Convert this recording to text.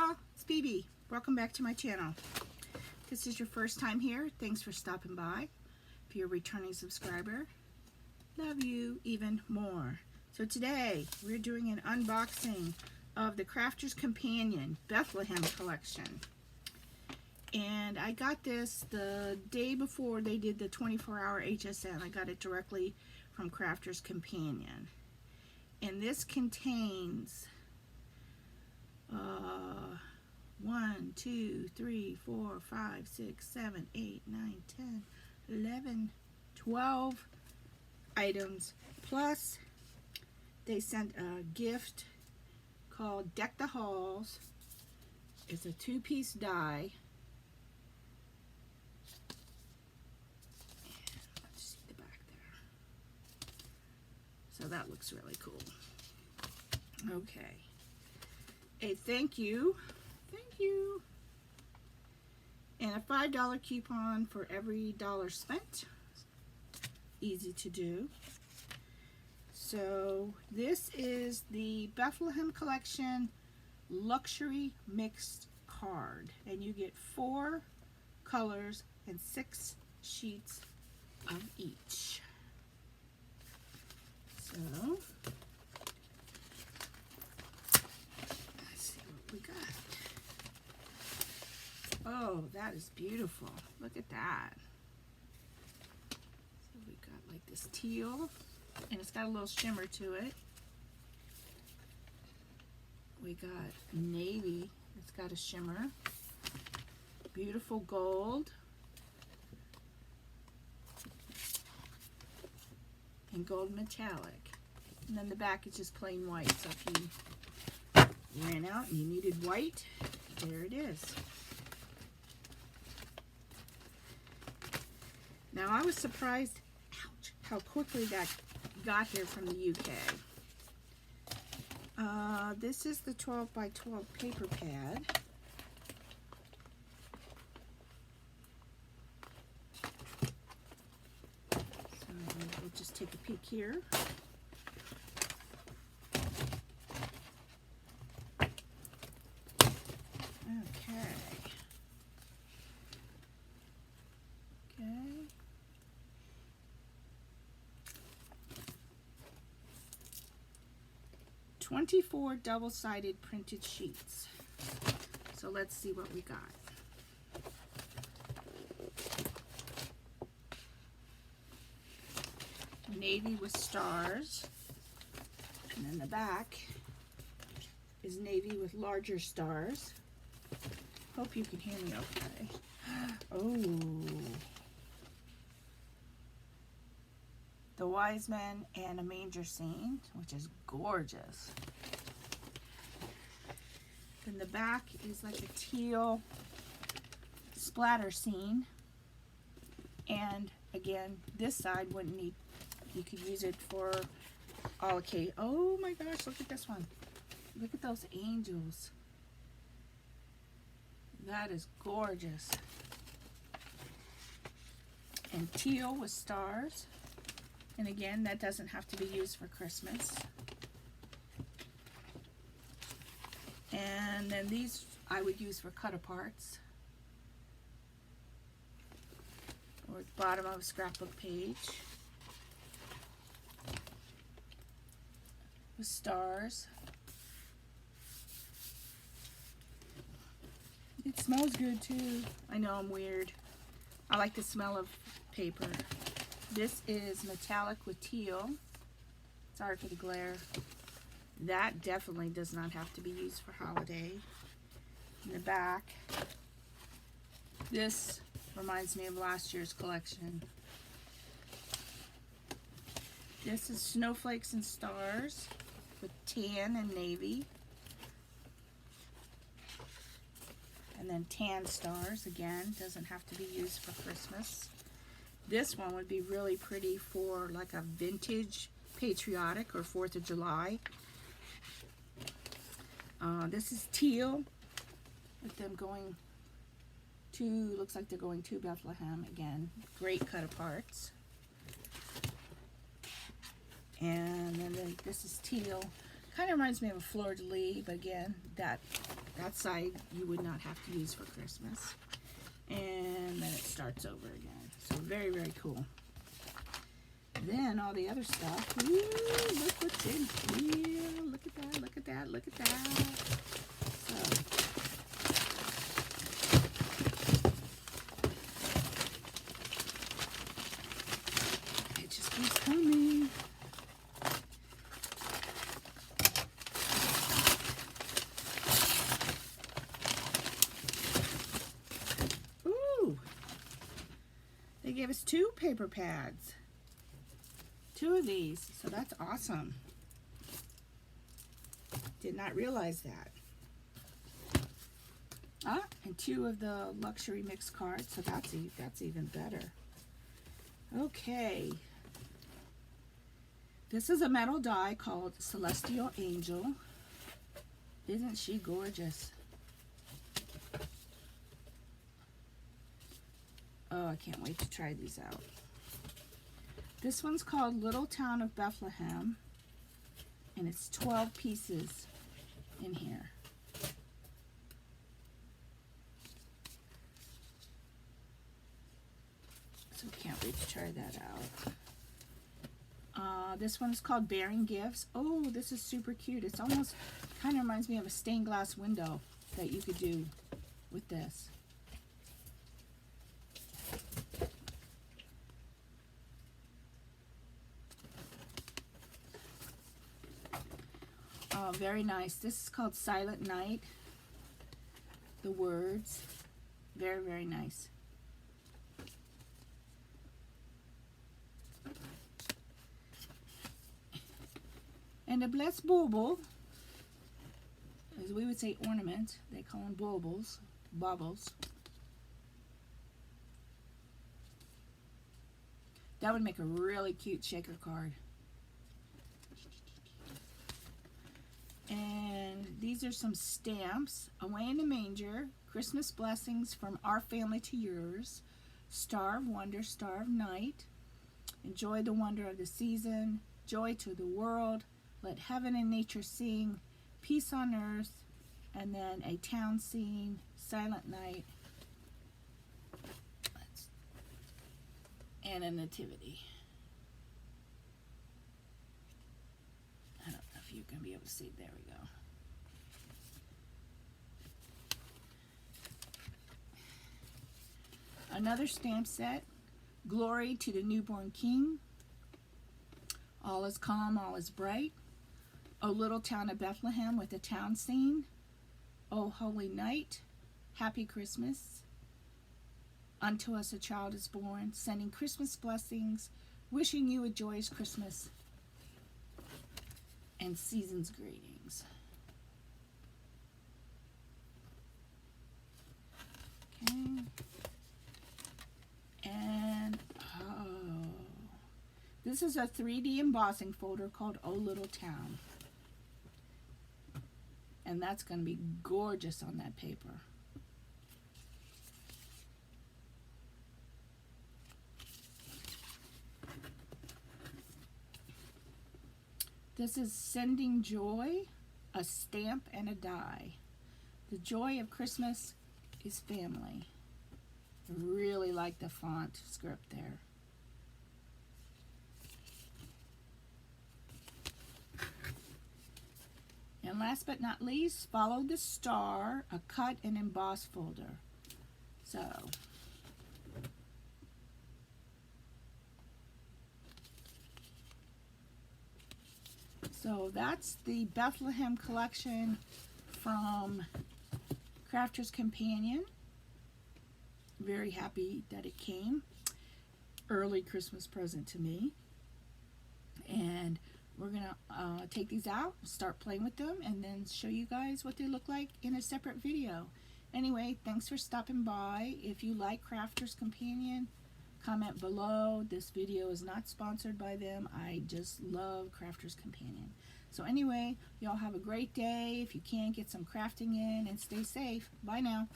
y'all, it's Bebe. Welcome back to my channel. If this is your first time here, thanks for stopping by. If you're a returning subscriber, love you even more. So today we're doing an unboxing of the Crafter's Companion Bethlehem collection. And I got this the day before they did the 24-hour HSN. I got it directly from Crafter's Companion. And this contains 1, 2, 3, 4, 5, 6, 7, 8, 9, 10, 11, 12 items. Plus, they sent a gift called Deck the Halls. It's a 2-piece die. Let's see the back there. So that looks really cool. Okay. A thank you, and a $5 coupon for every dollar spent. Easy to do. So this is the Bethlehem Collection Luxury Mixed Card, and you get 4 colors and 6 sheets of each. So we got. Oh, that is beautiful. Look at that. So we got like this teal, and it's got a little shimmer to it. We got navy, it's got a shimmer. Beautiful gold. And gold metallic. And then the back is just plain white, so if you ran out and you needed white, there it is. Now I was surprised how quickly that got here from the UK. This is the 12 by 12 paper pad. So we'll just take a peek here. Okay. 24 double-sided printed sheets. So let's see what we got. Navy with stars. And then the back is navy with larger stars. Hope you can hear me okay. Oh. The wise men and a manger scene, which is gorgeous. Then the back is like a teal splatter scene. And again, this side wouldn't need, you could use it for all occasions. Oh my gosh, look at this one. Look at those angels. That is gorgeous. And teal with stars. And again, that doesn't have to be used for Christmas. And then these I would use for cut-aparts. Or at the bottom of a scrapbook page. With stars. It smells good too. I know I'm weird. I like the smell of paper. This is metallic with teal. Sorry for the glare. That definitely does not have to be used for holiday. In the back, this reminds me of last year's collection. This is Snowflakes and Stars with tan and navy. And then tan stars, again, doesn't have to be used for Christmas. This one would be really pretty for like a vintage patriotic or 4th of July. This is teal with them going to, looks like they're going to Bethlehem. Again, great cut-aparts. And then this is teal. Kind of reminds me of a fleur-de-lis, but again, that that side you would not have to use for Christmas. And then it starts over again. So very, very cool. Then all the other stuff. Ooh, look what's in here. Look at that, look at that, look at that. So, it just keeps coming. Ooh. They gave us 2 paper pads. 2 of these, so that's awesome. Did not realize that. Ah, and 2 of the luxury mix cards, so that's even better. Okay. This is a metal die called Celestial Angel. Isn't she gorgeous? Oh, I can't wait to try these out. This one's called Little Town of Bethlehem, and it's 12 pieces in here. So can't wait to try that out. This one's called Bearing Gifts. Oh, this is super cute. It's almost kind of reminds me of a stained glass window that you could do with this. Oh, very nice. This is called Silent Night. The words. Very, very nice. And a blessed bauble, as we would say ornament, they call them baubles, baubles. That would make a really cute shaker card. And these are some stamps. Away in the Manger, Christmas Blessings from Our Family to Yours, Star of Wonder, Star of Night, Enjoy the Wonder of the Season, Joy to the World, Let Heaven and Nature Sing, Peace on Earth, and then a town scene, Silent Night, and a nativity. I don't know if you can be able to see it. There we go. Another stamp set, Glory to the Newborn King, All is Calm, All is Bright, O Little Town of Bethlehem with a town scene, O Holy Night, Happy Christmas, Unto Us a Child is Born, sending Christmas blessings, wishing you a joyous Christmas, and season's greetings. Okay. And, oh, this is a 3D embossing folder called O Little Town. And that's going to be gorgeous on that paper. This is Sending Joy, a stamp and a die. The joy of Christmas is family. I really like the font script there. And last but not least, Follow the Star, a cut and emboss folder. So that's the Bethlehem collection from Crafter's Companion. Very happy that it came. Early Christmas present to me. And we're going to take these out, start playing with them, and then show you guys what they look like in a separate video. Anyway, thanks for stopping by. If you like Crafter's Companion, comment below. This video is not sponsored by them. I just love Crafter's Companion. So anyway, y'all have a great day. If you can, get some crafting in and stay safe. Bye now.